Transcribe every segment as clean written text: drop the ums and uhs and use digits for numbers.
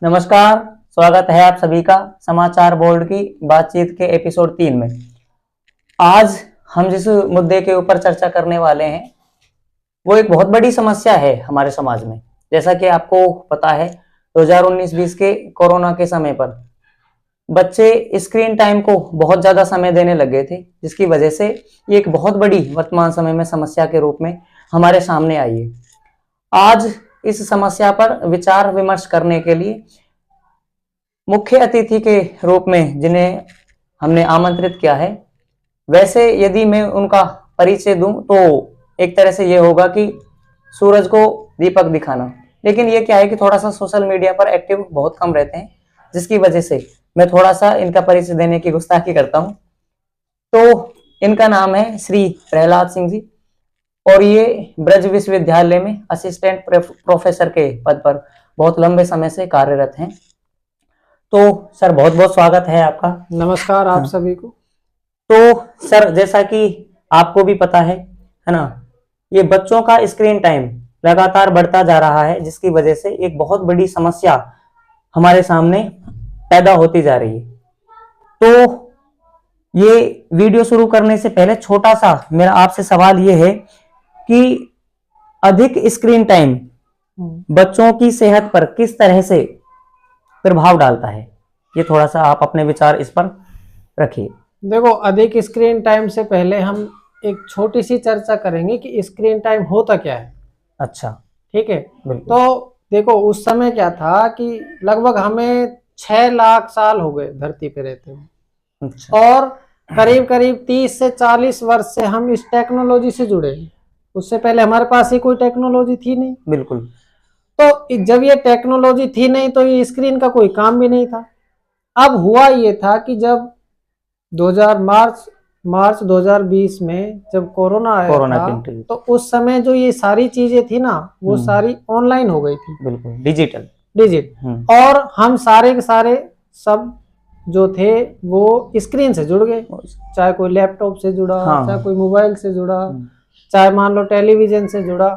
नमस्कार, स्वागत है आप सभी का समाचार बोर्ड की बातचीत के एपिसोड 3 में। आज हम जिस मुद्दे के ऊपर चर्चा करने वाले हैं वो एक बहुत बड़ी समस्या है हमारे समाज में। जैसा कि आपको पता है 2019-20 के कोरोना के समय पर बच्चे स्क्रीन टाइम को बहुत ज्यादा समय देने लगे थे, जिसकी वजह से ये एक बहुत बड़ी वर्तमान समय में समस्या के रूप में हमारे सामने आई है। आज इस समस्या पर विचार विमर्श करने के लिए मुख्य अतिथि के रूप में जिन्हें हमने आमंत्रित किया है, वैसे यदि मैं उनका परिचय दूं तो एक तरह से ये होगा कि सूरज को दीपक दिखाना। लेकिन ये क्या है कि थोड़ा सा सोशल मीडिया पर एक्टिव बहुत कम रहते हैं, जिसकी वजह से मैं थोड़ा सा इनका परिचय देने की गुस्ताखी करता हूं। तो इनका नाम है श्री प्रहलाद सिंह जी और ये ब्रज विश्वविद्यालय में असिस्टेंट प्रोफेसर के पद पर बहुत लंबे समय से कार्यरत हैं। तो सर बहुत बहुत स्वागत है आपका। नमस्कार आप सभी को। तो सर जैसा कि आपको भी पता है ना, ये बच्चों का स्क्रीन टाइम लगातार बढ़ता जा रहा है, जिसकी वजह से एक बहुत बड़ी समस्या हमारे सामने पैदा होती जा रही है। तो ये वीडियो शुरू करने से पहले छोटा सा मेरा आपसे सवाल ये है कि अधिक स्क्रीन टाइम बच्चों की सेहत पर किस तरह से प्रभाव डालता है, ये थोड़ा सा आप अपने विचार इस पर रखिए। देखो, अधिक स्क्रीन टाइम से पहले हम एक छोटी सी चर्चा करेंगे कि स्क्रीन टाइम होता क्या है। अच्छा, ठीक है। बिल्कुल। तो देखो, उस समय क्या था कि लगभग हमें 6 लाख साल हो गए धरती पे रहते हुए। अच्छा। और करीब करीब 30 से 40 वर्ष से हम इस टेक्नोलॉजी से जुड़े हैं। उससे पहले हमारे पास ही कोई टेक्नोलॉजी थी नहीं। बिल्कुल। तो जब ये टेक्नोलॉजी थी नहीं तो ये स्क्रीन का कोई काम भी नहीं था। अब हुआ ये था कि जब 2000 मार्च 2020 में जब कोरोना आया था, तो उस समय जो ये सारी चीजें थी ना, वो सारी ऑनलाइन हो गई थी। बिल्कुल, डिजिटल। और हम सारे के सारे सब जो थे वो स्क्रीन से जुड़ गए, चाहे कोई लैपटॉप से जुड़ा, चाहे कोई मोबाइल से जुड़ा, चाहे मान लो टेलीविजन से जुड़ा।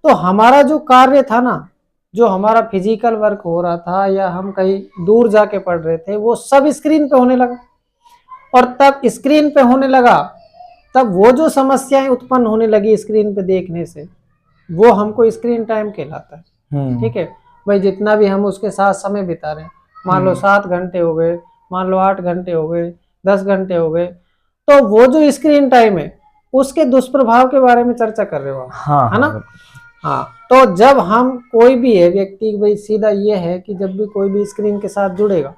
तो हमारा जो कार्य था ना, जो हमारा फिजिकल वर्क हो रहा था या हम कहीं दूर जाके पढ़ रहे थे, वो सब स्क्रीन पे होने लगा। और तब स्क्रीन पे होने लगा, तब वो जो समस्याएं उत्पन्न होने लगी स्क्रीन पे देखने से, वो हमको स्क्रीन टाइम कहलाता है। ठीक है भाई, जितना भी हम उसके साथ समय बिता रहे हैं, मान लो 7 घंटे हो गए, मान लो 8 घंटे हो गए, 10 घंटे हो गए, तो वो जो स्क्रीन टाइम है उसके दुष्प्रभाव के बारे में चर्चा कर रहे हो आप, है ना। हाँ, तो जब हम कोई भी है व्यक्ति, भाई सीधा ये है कि जब भी कोई भी स्क्रीन के साथ जुड़ेगा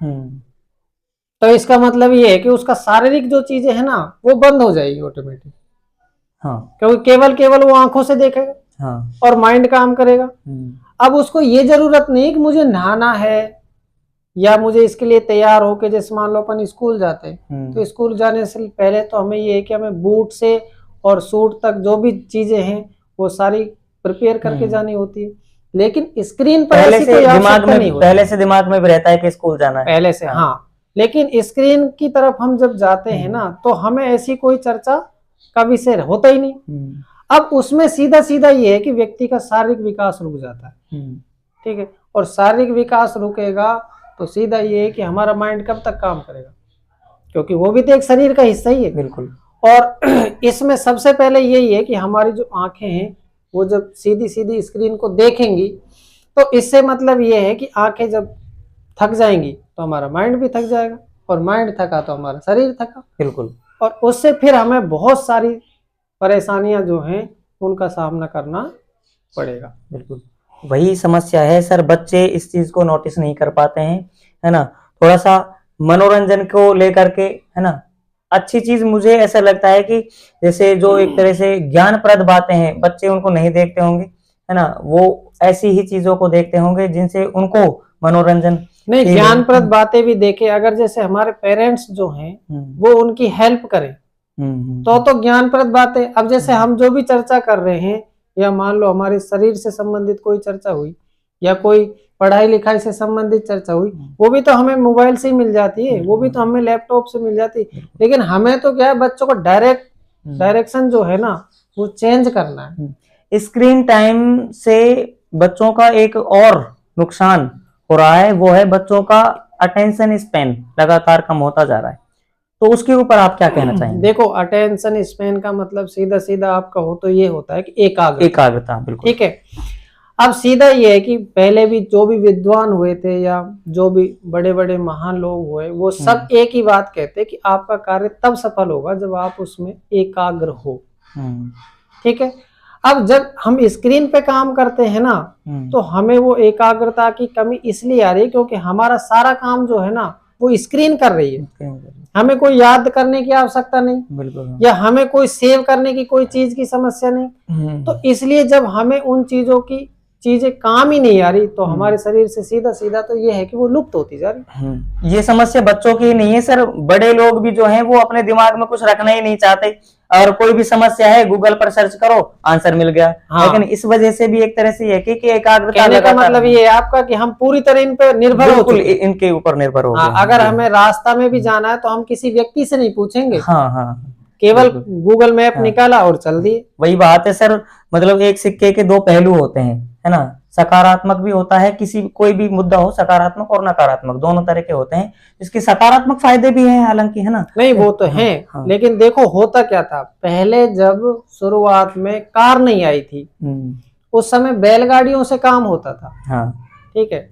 तो इसका मतलब ये है कि उसका शारीरिक जो चीजें है ना वो बंद हो जाएगी ऑटोमेटिक। क्योंकि केवल वो आंखों से देखेगा और माइंड काम करेगा। अब उसको ये जरूरत नहीं कि मुझे नहाना है या मुझे इसके लिए तैयार होके, जैसे मान लो अपन स्कूल जाते हैं तो स्कूल जाने से पहले तो हमें ये है कि हमें बूट से और सूट तक जो भी चीजें हैं वो सारी प्रिपेयर करके जानी होती है। लेकिन स्क्रीन पर ऐसी कोई आवश्यकता नहीं होती। पहले से दिमाग में भी रहता है कि स्कूल जाना है, पहले से। हाँ, लेकिन स्क्रीन की तरफ हम जब जाते हैं ना, तो हमें ऐसी कोई चर्चा का विषय होता ही नहीं। अब उसमें सीधा सीधा ये है कि व्यक्ति का शारीरिक विकास रुक जाता है। ठीक है, और शारीरिक विकास रुकेगा तो सीधा ये है कि हमारा माइंड कब तक काम करेगा, क्योंकि वो भी तो एक शरीर का हिस्सा ही है। बिल्कुल। और इसमें सबसे पहले यही है कि हमारी जो आंखें हैं वो जब सीधी सीधी स्क्रीन को देखेंगी, तो इससे मतलब ये है कि आंखें जब थक जाएंगी तो हमारा माइंड भी थक जाएगा, और माइंड थका तो हमारा शरीर थका। बिल्कुल। और उससे फिर हमें बहुत सारी परेशानियां जो हैं उनका सामना करना पड़ेगा। बिल्कुल, वही समस्या है सर। बच्चे इस चीज को नोटिस नहीं कर पाते हैं, है ना। थोड़ा सा मनोरंजन को लेकर के, है ना, अच्छी चीज मुझे ऐसा लगता है कि जैसे जो एक तरह से ज्ञानप्रद बातें हैं, बच्चे उनको नहीं देखते होंगे, है ना। वो ऐसी ही चीजों को देखते होंगे जिनसे उनको मनोरंजन नहीं, ज्ञानप्रद बातें भी देखे। अगर जैसे हमारे पेरेंट्स जो हैं वो उनकी हेल्प करें तो ज्ञानप्रद बातें। अब जैसे हम जो भी चर्चा कर रहे हैं, या मान लो हमारे शरीर से संबंधित कोई चर्चा हुई या कोई पढ़ाई लिखाई से संबंधित चर्चा हुई, वो भी तो हमें मोबाइल से ही मिल जाती है, वो भी तो हमें लैपटॉप से मिल जाती है। लेकिन हमें तो क्या है, बच्चों को डायरेक्शन जो है ना वो चेंज करना है। स्क्रीन टाइम से बच्चों का एक और नुकसान हो रहा है वो है बच्चों का अटेंशन स्पैन लगातार कम होता जा रहा है। तो उसके ऊपर आप क्या कहना चाहेंगे? देखो, अटेंशन स्पैन का मतलब सीधा सीधा आप कहो तो ये होता है कि एकाग्रता, बिल्कुल। ठीक है। अब सीधा ये है कि पहले भी जो भी विद्वान हुए थे या जो भी बड़े बड़े महान लोग हुए, वो सब एक ही बात कहते हैं कि आपका कार्य तब सफल होगा जब आप उसमें एकाग्र हो। ठीक है। अब जब हम स्क्रीन पे काम करते हैं ना, तो हमें वो एकाग्रता की कमी इसलिए आ रही है क्योंकि हमारा सारा काम जो है ना वो स्क्रीन कर रही है। हमें कोई याद करने की आवश्यकता नहीं, बिल्कुल, या हमें कोई सेव करने की कोई चीज की समस्या नहीं। तो इसलिए जब हमें उन चीजों की चीजें काम ही नहीं आ रही, तो हमारे शरीर से सीधा सीधा तो ये है कि वो लुप्त होती जा रही। ये समस्या बच्चों की नहीं है सर, बड़े लोग भी जो हैं वो अपने दिमाग में कुछ रखना ही नहीं चाहते, और कोई भी समस्या है गूगल पर सर्च करो, आंसर मिल गया। हाँ। लेकिन इस वजह से भी एक तरह से ये कि एकाग्रता, कहने का मतलब ये है आपका कि हम पूरी तरह इन पे निर्भर हो चुके हैं, इनके ऊपर निर्भर हो गए। अगर हमें रास्ता में भी जाना है तो हम किसी व्यक्ति से नहीं पूछेंगे। हाँ हाँ, केवल गूगल मैप निकाला और चल दिए। वही बात है सर, मतलब एक सिक्के के दो पहलू होते हैं, है ना। सकारात्मक भी होता है, कोई भी मुद्दा हो सकारात्मक और नकारात्मक दोनों तरह के होते हैं। इसके सकारात्मक फायदे भी हैं हालांकि, है ना। नहीं वो तो है। हाँ। लेकिन देखो होता क्या था, पहले जब शुरुआत में कार नहीं आई थी उस समय बैलगाड़ियों से काम होता था। हाँ। ठीक है।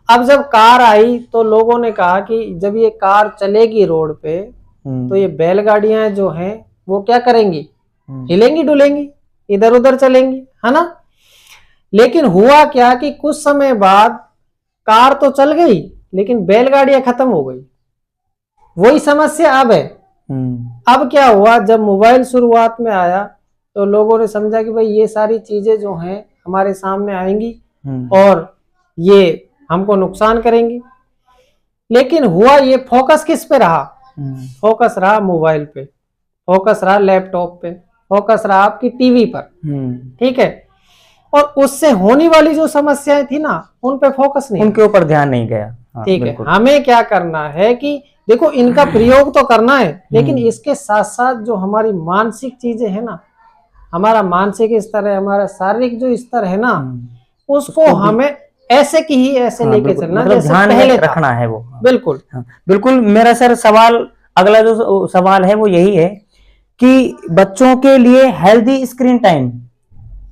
अब जब कार आई तो लोगों ने कहा कि जब ये कार चलेगी रोड पे तो ये बैलगाड़ियां जो हैं वो क्या करेंगी, हिलेंगी डुलेंगी, इधर उधर चलेंगी, है ना। लेकिन हुआ क्या कि कुछ समय बाद कार तो चल गई लेकिन बैलगाड़ियां खत्म हो गई। वही समस्या अब है। अब क्या हुआ, जब मोबाइल शुरुआत में आया तो लोगों ने समझा कि भाई ये सारी चीजें जो हैं हमारे सामने आएंगी और ये हमको नुकसान करेंगी। लेकिन हुआ ये, फोकस किस पे रहा, फोकस रहा मोबाइल पे, फोकस रहा लैपटॉप पे, फोकस रहा आपकी टीवी पर। ठीक है। और उससे होने वाली जो समस्याएं थी ना उन पे फोकस नहीं, उनके ऊपर ध्यान नहीं गया। ठीक है। हमें क्या करना है कि देखो इनका प्रयोग तो करना है, लेकिन इसके साथ साथ जो हमारी मानसिक चीजें है ना, हमारा मानसिक स्तर है, हमारा शारीरिक जो स्तर है ना, उसको हमें ऐसे की ही ऐसे लेके चलना, मतलब जैसे ध्यान पहले रखना है वो। बिल्कुल बिल्कुल। मेरा सर सवाल, अगला जो सवाल है वो यही है कि बच्चों के लिए हेल्दी स्क्रीन टाइम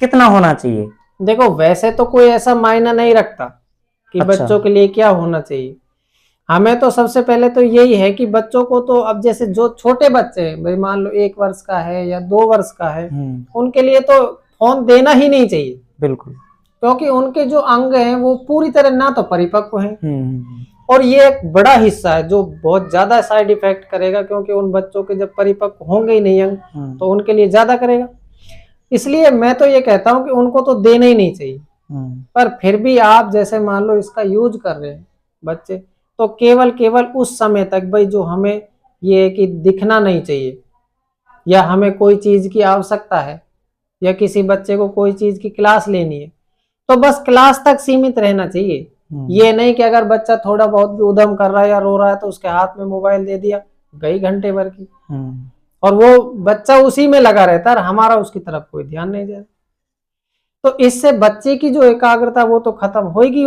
कितना होना चाहिए? देखो वैसे तो कोई ऐसा मायना नहीं रखता कि बच्चों के लिए क्या होना चाहिए। हमें तो सबसे पहले तो यही है कि बच्चों को तो, अब जैसे जो छोटे बच्चे हैं, भाई मान लो 1 वर्ष का है या 2 वर्ष का है, उनके लिए तो फोन देना ही नहीं चाहिए। बिल्कुल। क्योंकि उनके जो अंग हैं वो पूरी तरह ना तो परिपक्व हैं, और ये एक बड़ा हिस्सा है जो बहुत ज्यादा साइड इफेक्ट करेगा, क्योंकि उन बच्चों के जब परिपक्व होंगे ही नहीं अंग तो उनके लिए ज्यादा करेगा। इसलिए मैं तो ये कहता हूं कि उनको तो देना ही नहीं चाहिए। पर फिर भी आप जैसे मान लो इसका यूज कर रहे हैं बच्चे, तो केवल उस समय तक, भाई जो हमें ये कि दिखना नहीं चाहिए, या हमें कोई चीज की आवश्यकता है, या किसी बच्चे को कोई चीज की क्लास लेनी है, तो बस क्लास तक सीमित रहना चाहिए। ये नहीं कि अगर बच्चा थोड़ा बहुत भी उधम कर रहा है या रो रहा है तो उसके हाथ में मोबाइल दे दिया, गई घंटे भर की, और वो बच्चा उसी में लगा रहता है, हमारा उसकी तरफ कोई ध्यान नहीं दे रहा। तो इससे बच्चे की जो एकाग्रता वो तो खत्म होगी,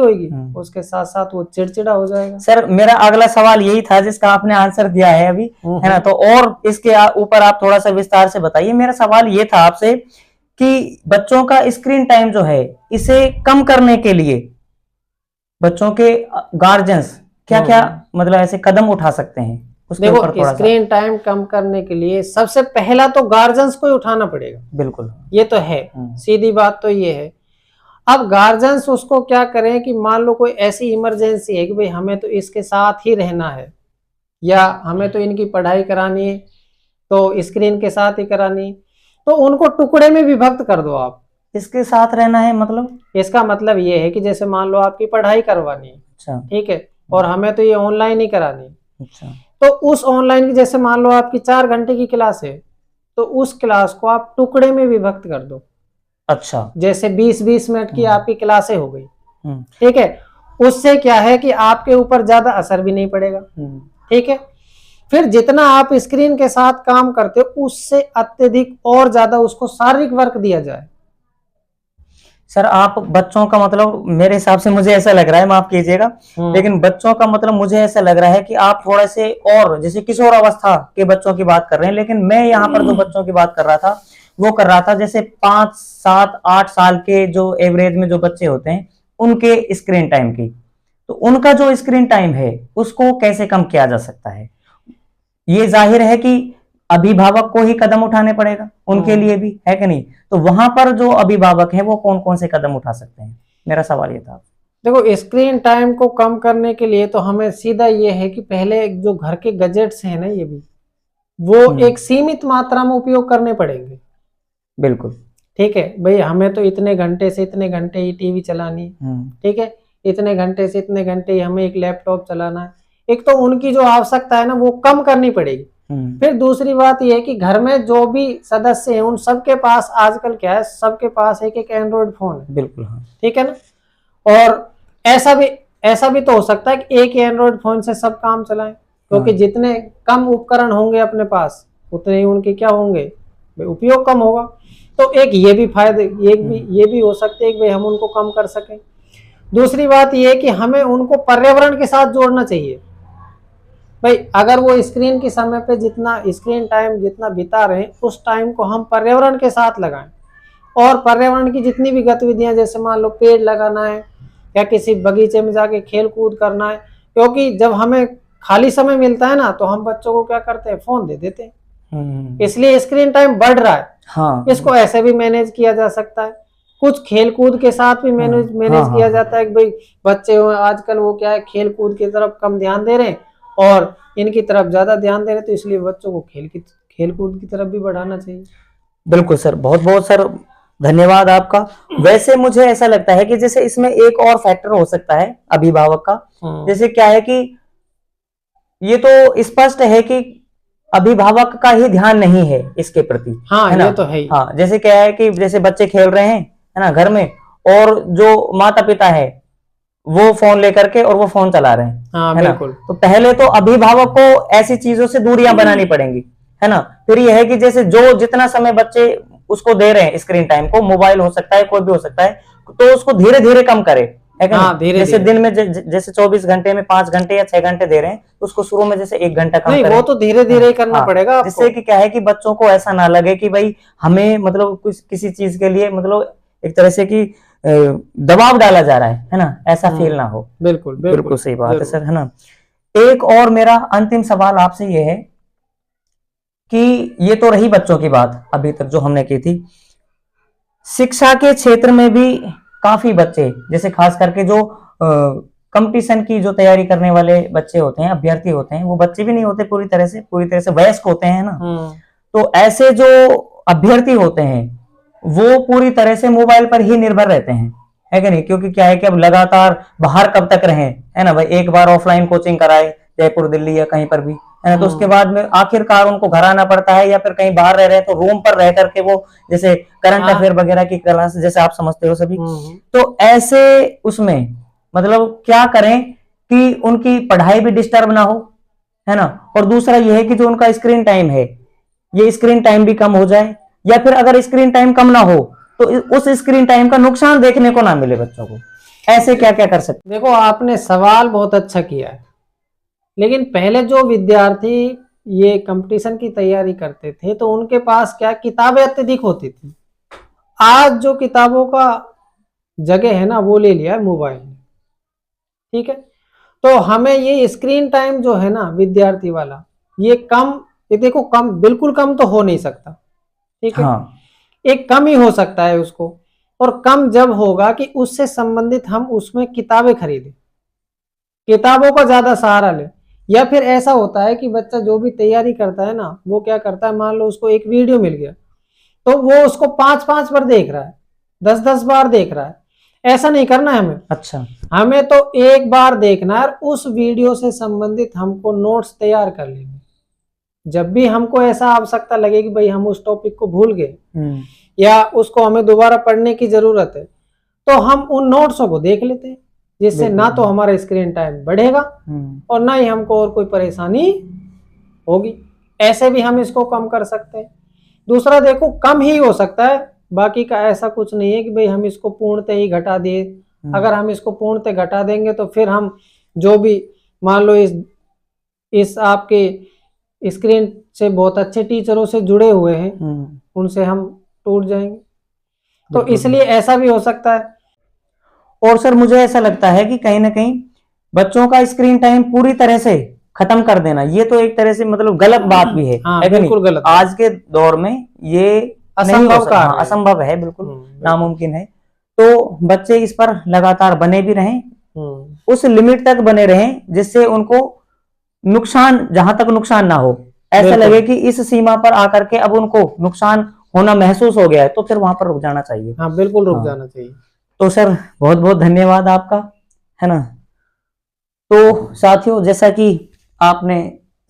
उसके साथ साथ वो चिड़चिड़ा हो जाएगा। सर मेरा अगला सवाल यही था जिसका आपने आंसर दिया है अभी, है ना, तो और इसके ऊपर आप थोड़ा सा विस्तार से बताइए। मेरा सवाल ये था आपसे कि बच्चों का स्क्रीन टाइम जो है इसे कम करने के लिए बच्चों के गार्जियंस क्या क्या मतलब ऐसे कदम उठा सकते हैं? देखो स्क्रीन टाइम कम करने के लिए सबसे पहला तो गार्जियंस को ही उठाना पड़ेगा। बिल्कुल, ये तो है, सीधी बात तो ये है। अब गार्जियंस उसको क्या करें कि मान लो कोई ऐसी इमरजेंसी है कि भाई हमें तो इसके साथ ही रहना है, या हमें तो इनकी पढ़ाई करानी है तो स्क्रीन के साथ ही करानी है, तो उनको टुकड़े में विभक्त कर दो आप। इसके साथ रहना है मतलब, इसका मतलब ये है कि जैसे मान लो आपकी पढ़ाई करवानी है, अच्छा ठीक है, और हमें तो ये ऑनलाइन ही करानी है, अच्छा, तो उस ऑनलाइन की जैसे मान लो आपकी 4 घंटे की क्लास है, तो उस क्लास को आप टुकड़े में विभक्त कर दो। अच्छा, जैसे 20-20 मिनट की आपकी क्लासें हो गई, ठीक है। उससे क्या है कि आपके ऊपर ज्यादा असर भी नहीं पड़ेगा, ठीक है। फिर जितना आप स्क्रीन के साथ काम करते हो उससे अत्यधिक और ज्यादा उसको शारीरिक वर्क दिया जाए। सर आप बच्चों का मतलब, मेरे हिसाब से मुझे ऐसा लग रहा है, माफ कीजिएगा, लेकिन बच्चों का मतलब मुझे ऐसा लग रहा है कि आप थोड़ा से और जैसे किशोर अवस्था के बच्चों की बात कर रहे हैं, लेकिन मैं यहाँ पर जो बच्चों की बात कर रहा था वो कर रहा था जैसे 5, 7, 8 साल के जो एवरेज में जो बच्चे होते हैं उनके स्क्रीन टाइम की, तो उनका जो स्क्रीन टाइम है उसको कैसे कम किया जा सकता है? ये जाहिर है कि अभिभावक को ही कदम उठाने पड़ेगा, उनके लिए भी, है कि नहीं? तो वहां पर जो अभिभावक हैं वो कौन कौन से कदम उठा सकते हैं, मेरा सवाल ये था। देखो, स्क्रीन टाइम को कम करने के लिए तो हमें सीधा ये है कि पहले जो घर के गैजेट्स हैं ना, ये भी वो एक सीमित मात्रा में उपयोग करने पड़ेंगे। बिल्कुल ठीक है भाई, हमें तो इतने घंटे से इतने घंटे ही टीवी चलानी, ठीक है, इतने घंटे से इतने घंटे ही हमें एक लैपटॉप चलाना है। एक तो उनकी जो आवश्यकता है ना वो कम करनी पड़ेगी। फिर दूसरी बात यह है कि घर में जो भी सदस्य हैं उन सबके पास आजकल क्या है, सबके पास एक एक एंड्रॉइड फोन है। बिल्कुल हाँ। ठीक है ना, और ऐसा भी तो हो सकता है कि एक एंड्रॉइड फोन से सब काम चलाएं, क्योंकि जितने कम उपकरण होंगे अपने पास उतने ही उनके क्या होंगे, उपयोग कम होगा। तो एक ये भी फायदे, ये भी हो सकते हैं कि भाई हम उनको कम कर सकें। दूसरी बात ये है कि हमें उनको पर्यावरण के साथ जोड़ना चाहिए। भाई अगर वो स्क्रीन के समय पे जितना स्क्रीन टाइम जितना बिता रहे हैं उस टाइम को हम पर्यावरण के साथ लगाएं, और पर्यावरण की जितनी भी गतिविधियां, जैसे मान लो पेड़ लगाना है या किसी बगीचे में जाके खेल कूद करना है, क्योंकि जब हमें खाली समय मिलता है ना तो हम बच्चों को क्या करते हैं, फोन दे देते हैं, इसलिए स्क्रीन टाइम बढ़ रहा है। हाँ। इसको ऐसे भी मैनेज किया जा सकता है, कुछ खेल कूद के साथ भी मैनेज किया जाता है कि भाई बच्चे आजकल वो क्या है, खेल कूद की तरफ कम ध्यान दे रहे हैं और इनकी तरफ ज्यादा ध्यान दे रहे हैं, तो इसलिए बच्चों को खेल कूद की तरफ भी बढ़ाना चाहिए। बिल्कुल सर, बहुत बहुत सर धन्यवाद आपका। वैसे मुझे ऐसा लगता है कि जैसे इसमें एक और फैक्टर हो सकता है अभिभावक का, जैसे क्या है कि ये तो स्पष्ट है कि अभिभावक का ही ध्यान नहीं है इसके प्रति, हाँ, है ना? ये तो है ही। हाँ, जैसे क्या है कि जैसे बच्चे खेल रहे हैं, है ना, घर में, और जो माता पिता है वो फोन लेकर के और वो फोन चला रहे हैं, हाँ, है ना? बिल्कुल। तो पहले तो अभिभावक को ऐसी चीजों से दूरियां बनानी पड़ेंगी, है ना? फिर यह है कि जैसे जो जितना समय बच्चे उसको दे रहे हैं स्क्रीन टाइम को, मोबाइल हो सकता है, कोई भी हो सकता है, तो उसको धीरे धीरे कम करे, है क्या? हाँ, जैसे दिन में जैसे 24 घंटे में 5 घंटे या 6 घंटे दे रहे हैं, तो उसको शुरू में जैसे 1 घंटा कम करें। वो तो धीरे धीरे करना पड़ेगा, जिससे कि क्या है कि बच्चों को ऐसा ना लगे कि भाई हमें मतलब कुछ किसी चीज के लिए मतलब एक तरह से कि दबाव डाला जा रहा है ना, ऐसा फील ना हो। बिल्कुल बिल्कुल सही बात है सर, है ना? एक और मेरा अंतिम सवाल आपसे ये है कि ये तो रही बच्चों की बात अभी तक जो हमने की थी, शिक्षा के क्षेत्र में भी काफी बच्चे, जैसे खास करके जो कंपटीशन की जो तैयारी करने वाले बच्चे होते हैं, अभ्यर्थी होते हैं, वो बच्चे भी नहीं होते पूरी तरह से वयस्क होते हैं ना, तो ऐसे जो अभ्यर्थी होते हैं वो पूरी तरह से मोबाइल पर ही निर्भर रहते हैं, है कि नहीं? क्योंकि क्या है कि अब लगातार बाहर कब तक रहे, है ना भाई? एक बार ऑफलाइन कोचिंग कराए जयपुर, दिल्ली या कहीं पर भी, है ना, तो उसके बाद में आखिरकार उनको घर आना पड़ता है, या फिर कहीं बाहर रह रहे हैं तो रूम पर रह करके वो जैसे करंट अफेयर वगैरह की क्लास, जैसे आप समझते हो सभी, तो ऐसे उसमें मतलब क्या करें कि उनकी पढ़ाई भी डिस्टर्ब ना हो, है ना? और दूसरा ये है कि जो उनका स्क्रीन टाइम है, ये स्क्रीन टाइम भी कम हो जाए, या फिर अगर स्क्रीन टाइम कम ना हो तो उस स्क्रीन टाइम का नुकसान देखने को ना मिले बच्चों को। ऐसे क्या क्या कर सकते? देखो, आपने सवाल बहुत अच्छा किया है, लेकिन पहले जो विद्यार्थी ये कंपटीशन की तैयारी करते थे तो उनके पास क्या किताबें अत्यधिक होती थी। आज जो किताबों का जगह है ना वो ले लिया है मोबाइल, ठीक है? तो हमें ये स्क्रीन टाइम जो है ना विद्यार्थी वाला, ये देखो कम, बिल्कुल कम तो हो नहीं सकता, ठीक है? हाँ। एक कम ही हो सकता है उसको, और कम जब होगा कि उससे संबंधित हम उसमें किताबें खरीदें, किताबों का ज्यादा सहारा लें। या फिर ऐसा होता है कि बच्चा जो भी तैयारी करता है ना वो क्या करता है, मान लो उसको एक वीडियो मिल गया तो वो उसको 5-5 बार देख रहा है, 10-10 बार देख रहा है। ऐसा नहीं करना है हमें। अच्छा, हमें तो एक बार देखना है, उस वीडियो से संबंधित हमको नोट्स तैयार कर लेंगे। जब भी हमको ऐसा आवश्यकता लगे कि भाई हम उस टॉपिक को भूल गए या उसको हमें दोबारा पढ़ने की जरूरत है, तो हम उन नोट्सों को देख लेते हैं, जिससे ना तो हमारा स्क्रीन टाइम बढ़ेगा और ना ही हमको और कोई परेशानी होगी। ऐसे भी हम इसको कम कर सकते हैं। दूसरा देखो, कम ही हो सकता है बाकी का ऐसा कुछ नहीं है कि भाई हम इसको पूर्णतः ही घटा दिए। अगर हम इसको पूर्णतः घटा देंगे तो फिर हम जो भी मान लो इस आपके स्क्रीन से बहुत अच्छे टीचरों से जुड़े हुए हैं उनसे हम टूट जाएंगे। तो इसलिए ऐसा भी हो सकता है। और सर मुझे ऐसा लगता है कि कहीं ना कहीं बच्चों का स्क्रीन टाइम पूरी तरह से खत्म कर देना, ये तो एक तरह से मतलब गलत बात भी है। हाँ, बिल्कुल गलत। आज के दौर में ये असंभव है, बिल्कुल नामुमकिन है। तो बच्चे इस पर लगातार बने भी रहें, उस लिमिट तक बने रहें जिससे उनको नुकसान, जहां तक नुकसान ना हो, ऐसा लगे कि इस सीमा पर आकर के अब उनको नुकसान होना महसूस हो गया है, तो फिर वहां पर रुक जाना चाहिए। हाँ, बिल्कुल रुक जाना चाहिए। तो सर बहुत बहुत धन्यवाद आपका, है ना। तो साथियों, जैसा कि आपने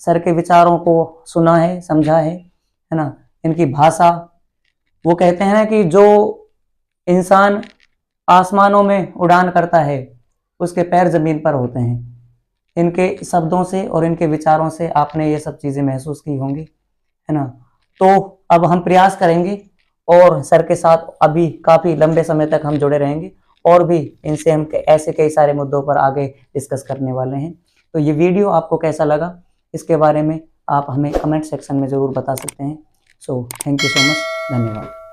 सर के विचारों को सुना है, समझा है ना, इनकी भाषा, वो कहते हैं ना कि जो इंसान आसमानों में उड़ान करता है उसके पैर जमीन पर होते हैं। इनके शब्दों से और इनके विचारों से आपने ये सब चीजें महसूस की होंगी, है ना। तो अब हम प्रयास करेंगे और सर के साथ अभी काफी लंबे समय तक हम जुड़े रहेंगे और भी इनसे हम ऐसे कई सारे मुद्दों पर आगे डिस्कस करने वाले हैं। तो ये वीडियो आपको कैसा लगा, इसके बारे में आप हमें कमेंट सेक्शन में जरूर बता सकते हैं। So thank you so much, धन्यवाद।